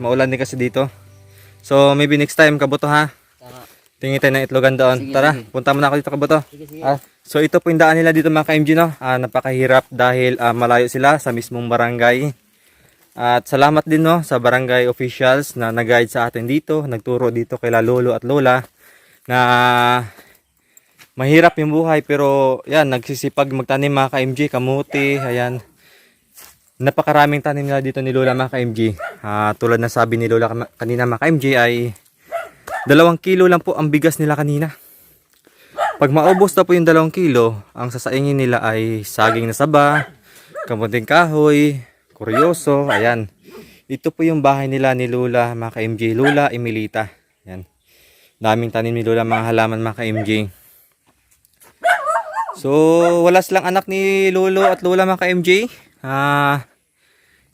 Maulan din kasi dito. So maybe next time Kabuto ha. Tingin tayo ng itlogan doon. Sige, tara, sige. Punta muna ako dito Kabuto. Sige, sige. So ito po yung daan nila dito mga ka-MG no. Napakahirap dahil malayo sila sa mismong barangay. At salamat din no sa barangay officials na nag-guide sa atin dito, nagturo dito kay lolo at lola na mahirap yung buhay pero yan nagsisipag magtanim mga ka-MG, kamuti, ayan. Napakaraming tanim nila dito ni Lola mga ka-MG. Tulad na sabi ni Lola kanina mga ka-MG ay 2 kilo lang po ang bigas nila kanina. Pag maubos na po yung 2 kilo, ang sasaingin nila ay saging na saba, kamuting kahoy, kuryoso, ayan. Ito po yung bahay nila ni Lola mga ka-MG, Lola Emilita. Ayan. Daming tanim ni Lola mga halaman mga ka-MG. So wala silang anak ni Lolo at Lola mga ka-MG.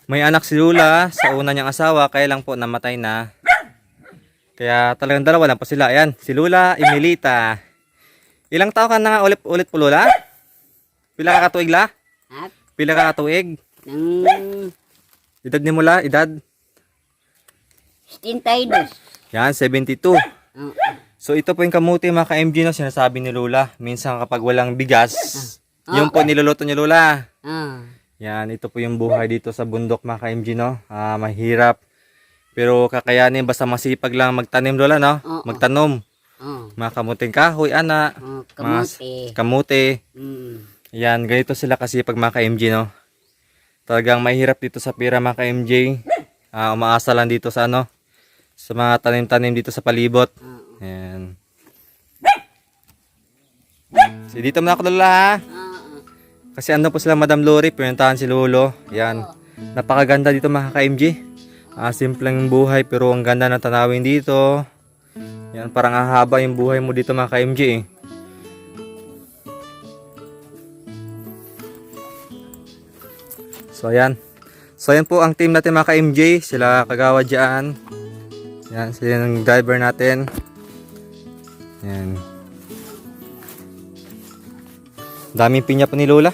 May anak si Lola sa una niyang asawa, kaya lang po namatay na. Kaya talagang 2 lang po sila. Ayan, si Lola Emilita. Ilang taon ka na nga ulit po Lola? Pila ka katuig la? Pila ka katuig? Edad ni mula, edad? 72. Yan, 72. So ito po yung kamuti mga ka-MG no, sinasabi ni Lola. Minsan kapag walang bigas, yung po niluluto ni Lola. Yan, ito po yung buhay dito sa bundok mga ka-MG no. Mahirap. Pero kakayanin basta masipag lang magtanim Lola no. Magtanom. Mga kamuting kahoy, ana. Kamuti. Yan, ganito sila kasi pag mga ka-MG no. Talagang mahirap dito sa pira mga ka-MG. Umaasa lang dito sa ano, sa mga tanim-tanim dito sa palibot. Yan. So, dito muna ako Lola ha. Kasi ano po sila Madam Lori, pinuntahan si Lolo. Yan. Napakaganda dito mga ka-MG. Simpleng buhay pero ang ganda ng tanawin dito. Yan, parang hahaba yung buhay mo dito mga ka-MG eh. So ayan. So ayan po ang team natin mga ka-MG. Sila kagawa dyan. Yan, sila ng driver natin. Yan. Daming pinya po ni Lola.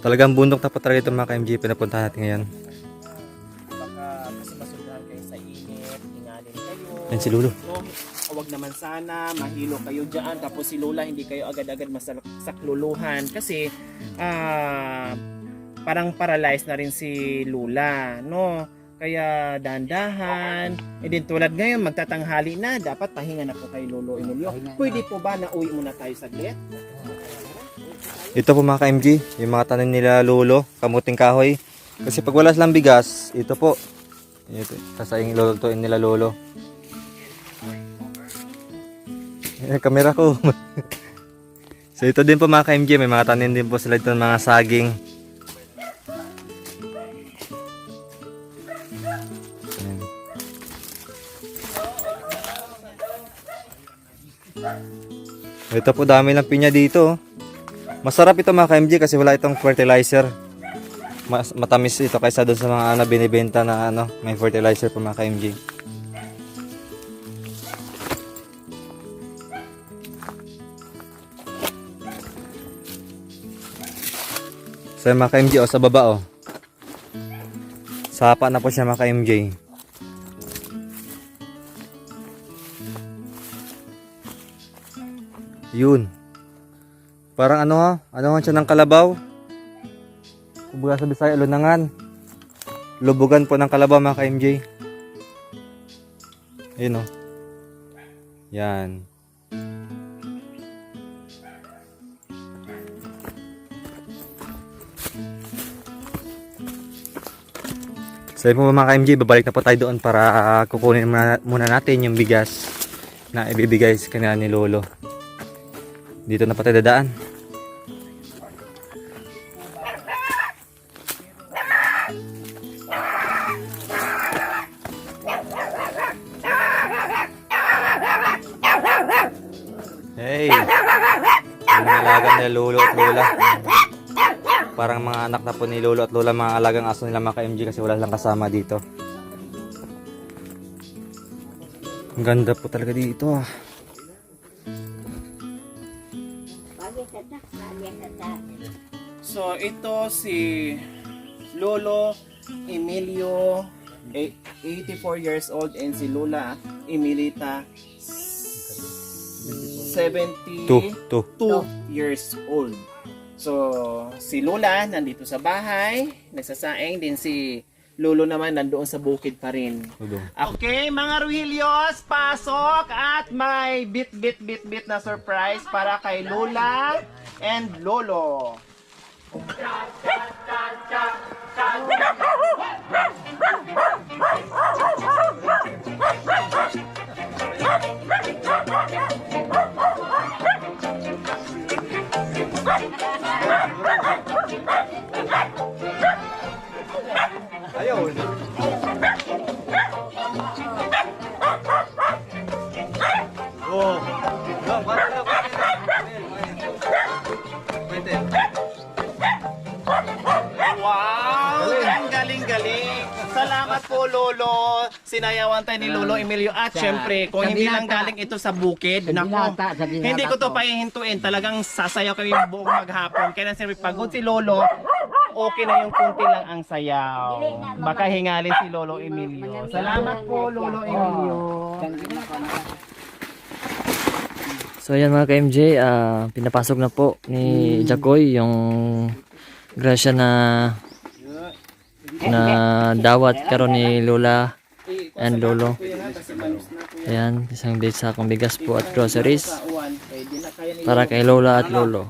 Talagang bundok na po talaga ito mga ka-MG. Pinapuntahan natin ngayon. Baka kasi masundahan kayo sa init, ingalin kayo. Yan si Lolo. No, huwag naman sana, mahilo kayo dyan. Tapos si Lola, hindi kayo agad-agad masakluluhan. Kasi parang paralyzed na rin si Lola. No? Kaya dandahan. E din tulad ngayon, magtatanghali na. Dapat pahinga na po kay Lolo Emilio. Pwede po ba na uwi muna tayo saglit? Ito po mga ka-MG, yung mga tanim nila Lolo, kamuting kahoy. Kasi pag wala silang bigas, ito po. Ito, sasaing lulutuin nila Lolo. Kamera ko. So ito din po mga ka-MG, may mga tanim din po sila dito ng mga saging. Ayan. Ito po dami ng pinya dito. Masarap ito mga ka-MG kasi wala itong fertilizer. Matamis ito kaysa doon sa mga binibenta na may fertilizer po mga ka-MG. So mga ka-MG sa baba sapa na po siya mga ka-MG. Yun. Parang ano siya ng kalabaw. Kumbaga sa Bisaya, lunangan. Lubugan po ng kalabaw mga ka-MJ. Ayun Yan. So yun po mga ka-MJ, babalik na po tayo doon para kukunin muna natin yung bigas na ibibigay sa kanila ni Lolo. Dito na pa tayo dadaan. Hey! Yung alaga nila Lolo at Lola. Parang mga anak na po ni Lolo at Lola, mga alagang aso nila mga ka-MG kasi wala lang kasama dito. Ang ganda po talaga dito So ito si Lolo Emilio, 84 years old, and si Lola Emilita, 72 Two. years old. So, si Lola nandito sa bahay, nagsasaing din, si Lolo naman nandoon sa bukid pa rin. Okay, mga Ruhilios, pasok at may bit na surprise para kay Lola and Lolo. Ayaw. Oh. Wow! Ang galing-galing. Salamat po, Lolo. Sinayawan tayo ni Lolo Emilio. At syempre, kung hindi lang galing ito sa bukid, nako, hindi ko to pahihintuin. Talagang sasayaw kami buong maghapon. Kaya siyempre, pagod si Lolo, okay na yung kunti lang ang sayaw. Baka hingalin si Lolo Emilio. Salamat po, Lolo Emilio. So ayan mga ka-MJ, pinapasok na po ni Jacoy yung grasya na dawat karon ni Lola and Lolo. Ayan, isang date sa akong bigas po at groceries para kay Lola at Lolo.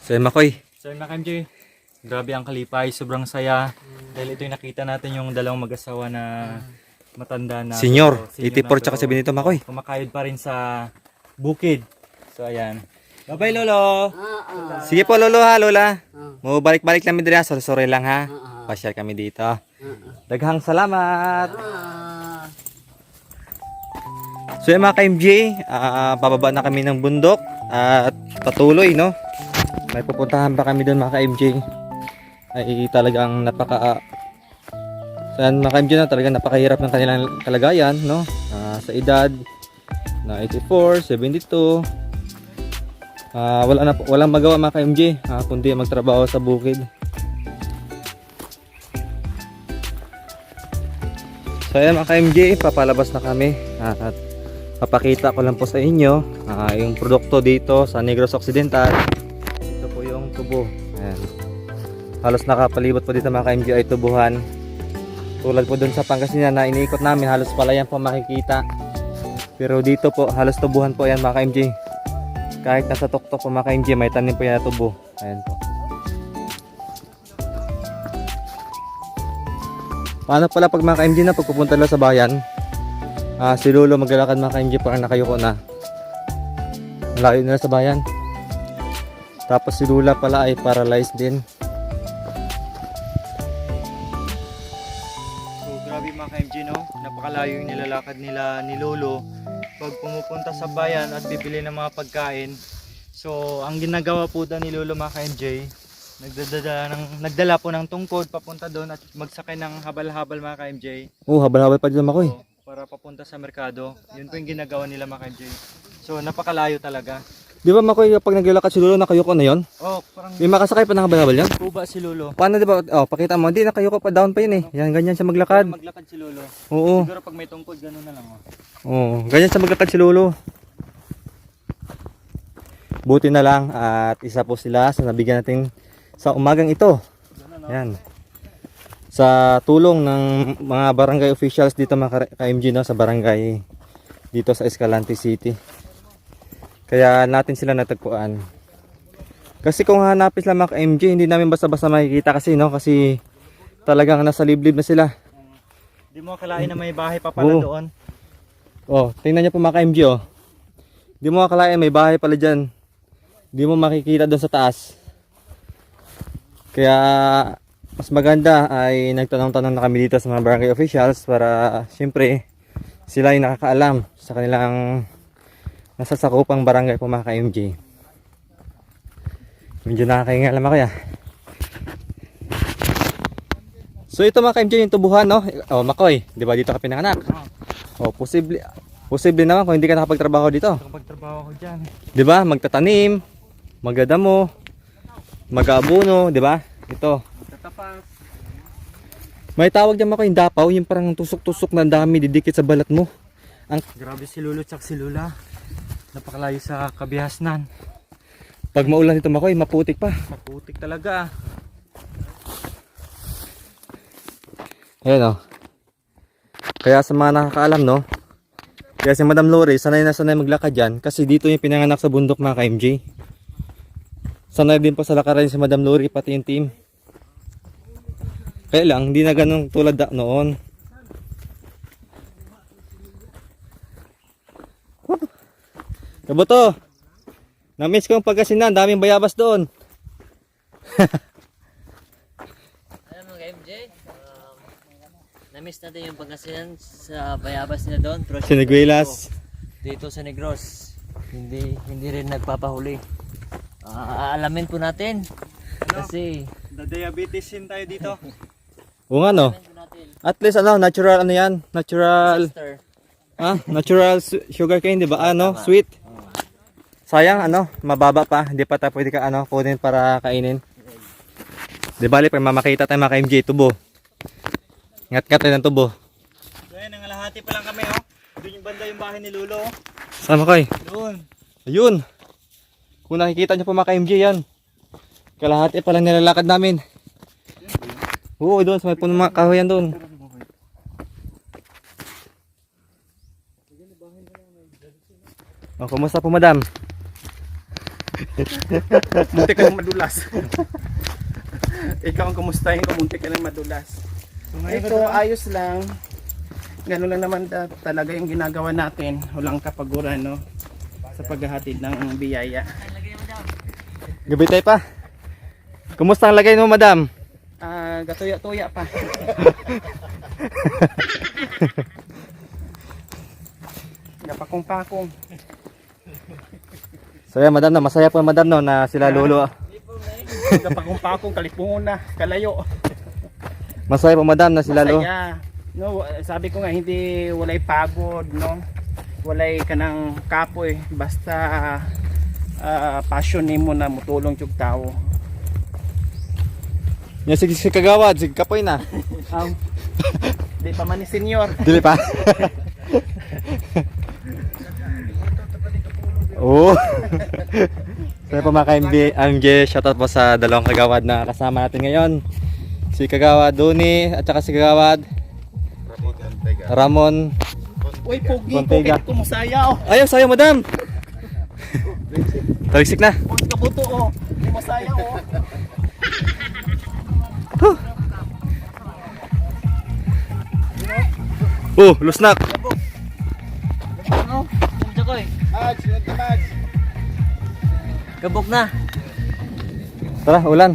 So yun, Makoy. So yun, mga MJ, grabe ang kalipay, sobrang saya. Dahil ito yung nakita natin yung dalawang mag-asawa na matanda na. Senior, Senior 84 tsaka 72, Makoy. Kumakayod pa rin sa Bukid. So ayan. Bye-bye, Lolo. Sige po, Lolo ha, Lola. Mo balik-balik lang diri ha. Sorry lang ha. Pa-share kami dito. Daghang salamat. So yung mga ka-MJ, bababa na kami ng bundok at patuloy, no? May pupuntahan pa kami doon, mga ka-MJ. Ay talagang sa mga ka-MJ na talagang napakahirap ng kanilang kalagayan, no? Sa edad na 84, 72. Walang magawa, mga ka-MJ, kundi magtrabaho sa bukid. So ayan, mga ka-MJ, papalabas na kami at papakita ko lang po sa inyo yung produkto dito sa Negros Occidental. Ito po yung tubo. Ayan. Halos nakapalibot po dito, mga ka-MJ, ay tubuhan. Tulad po dun sa Pangasinan na iniikot namin, halos palayan po makikita. Pero dito po, halos tubuhan po yan, mga ka-MJ. Kahit nasa tuktok po, mga ka-MJ, may tanim po yan na tubo. Ayan po. Paano pala pag, mga ka-MJ, na pagpupunta lang sa bayan, si Lolo maglalakad, mga ka-MJ, parang nakayuko na. Malayo na sa bayan. Tapos si Lula pala ay paralyzed din. So grabe, mga ka-MJ, no? Napakalayo yung nilalakad nila ni Lolo pag pumupunta sa bayan at bibili ng mga pagkain. So ang ginagawa po daw ni Lolo, mga ka-MJ, nagdala po ng tungkod papunta doon at magsakay ng habal-habal, mga ka-MJ. Habal-habal pa dito, Makoy. Para papunta sa merkado. Yun po yung ginagawa nila, mga ka-MJ. So napakalayo talaga. Di ba, Makoy, pag naglalakad si Lolo, nakayuko na yun? Parang may makasakay pa ng habal-habal yan? Kuba si Lolo. Paano, di ba? Pakita mo. Hindi, nakayuko pa, down pa yun eh. Yan, ganyan siya maglakad. Maglakad si Lolo. Oo. Siguro pag may tungkod, gano'n na lang. Oo, ganyan siya maglakad si Lolo. Buti na lang at isa po sila sa nabigyan natin sa umagang ito. Yan. Sa tulong ng mga barangay officials dito, mga ka-MJ, no, sa barangay dito sa Escalante City. Kaya natin sila natagpuan. Kasi kung hanapin sila, mga ka-MJ, hindi namin basta-basta makikita kasi, no, kasi talagang nasa liblib na sila. Hindi mo akalain na may bahay pa pala doon. Tingnan niyo po, mga ka-MJ, Hindi mo akalain may bahay pala diyan. Hindi mo makikita doon sa taas. Kaya mas maganda ay nagtanong-tanong na kami dito sa mga barangay officials para siyempre sila ay nakakaalam sa kanilang nasasakupang barangay po, mga ka-MJ. Medyo nakakahinga naman kaya. So ito, mga ka-MJ, yung tubuhan, no? Makoy, di ba dito ka pinanganak? Posible. Posible naman kung hindi ka nakapagtrabaho dito. Kapagtrabaho ko dyan. Di ba? Magtatanim, magdadamo, mag-aabono, di ba? Ito. Tatapas. May tawag diyan ako yung dapaw, yung parang tusok-tusok na dami didikit sa balat mo. Grabe si Lolo tsaka si Lola. Napakalayo sa Kabihasnan. Pag maulan ito makoy, maputik pa. Maputik talaga. Ayan o. Kaya sa mga nakakaalam, no? Kaya si Madam Lori, sanay na sanay maglakad dyan. Kasi dito yung pinanganak sa bundok, mga ka-MJ. Sanay din po sa lakaran si Madam Lori, pati yung team. Kaya lang, hindi na ganun tulad noon. Kabuto! Na-miss ko yung Pagasinan, daming bayabas doon. Ayan mga MJ, na-miss natin yung Pangasinan sa bayabas nila doon. Pero Siniguelas. dito sa Negros, hindi rin nagpapahuli. Aalamin po natin. Kasi Da-diabetisin tayo dito. Oo nga no. aalamin po natin. At least ano, natural ano yan? Natural, Sister, natural sugar cane, di ba? Ano, sweet. Sayang ano, mababa pa. Hindi pa tayo pwede ka ano, kunin para kainin. Di bali, pag mamakita tayo mga ka-MJ, tubo. Ngat-ngat tayo ng tubo. So ayan, nangalahati pa lang kami oh. Doon yung banda yung bahay ni Lolo oh. Saan Makoy? Doon. Ayun. Kung nakikita nyo po mga ka-MJ yan. Kalahati pa lang nilalakad namin. Oo, doon sa may puno mga kahoyan doon. Oh, kumusta po madam? Munti ka ng madulas. Ikaw ang kumustahin ko, munti ka ng madulas. Ito, ayos lang. Ganun lang naman talaga yung ginagawa natin. Walang kapaguran, no? Sa paghahatid ng biyaya. Gabi tayo pa. Kumusta ang lagay mo madam? Gatuya-tuya pa. Napakong-pakong. So yan madam, no, masaya po madam no, na sila lolo. Napakong-pakong, kalipungon na, kalayo. Masaya po madam na sila lolo. Masaya. No, sabi ko nga hindi walay pagod, no. Walay kanang kapoy, basta passion nimo na mutulong jud tao. Yan si kagawad, si kapoy na. Di pa man ni senior. Dili pa. Oo. Saya po mga ka-MJ, shoutout po sa dalawang kagawad na kasama natin ngayon. Si Kagawad Doni at saka si Kagawad Ramon. Uy, pogi ko, Bontega. kaya kumusaya oh. Ayaw, sayo madam. Taliksik na. Uy, kabuto oh. Hindi masaya oh. Oh, lusnak. ano? Kumsa ko eh. Kabok na. Tara, ulan.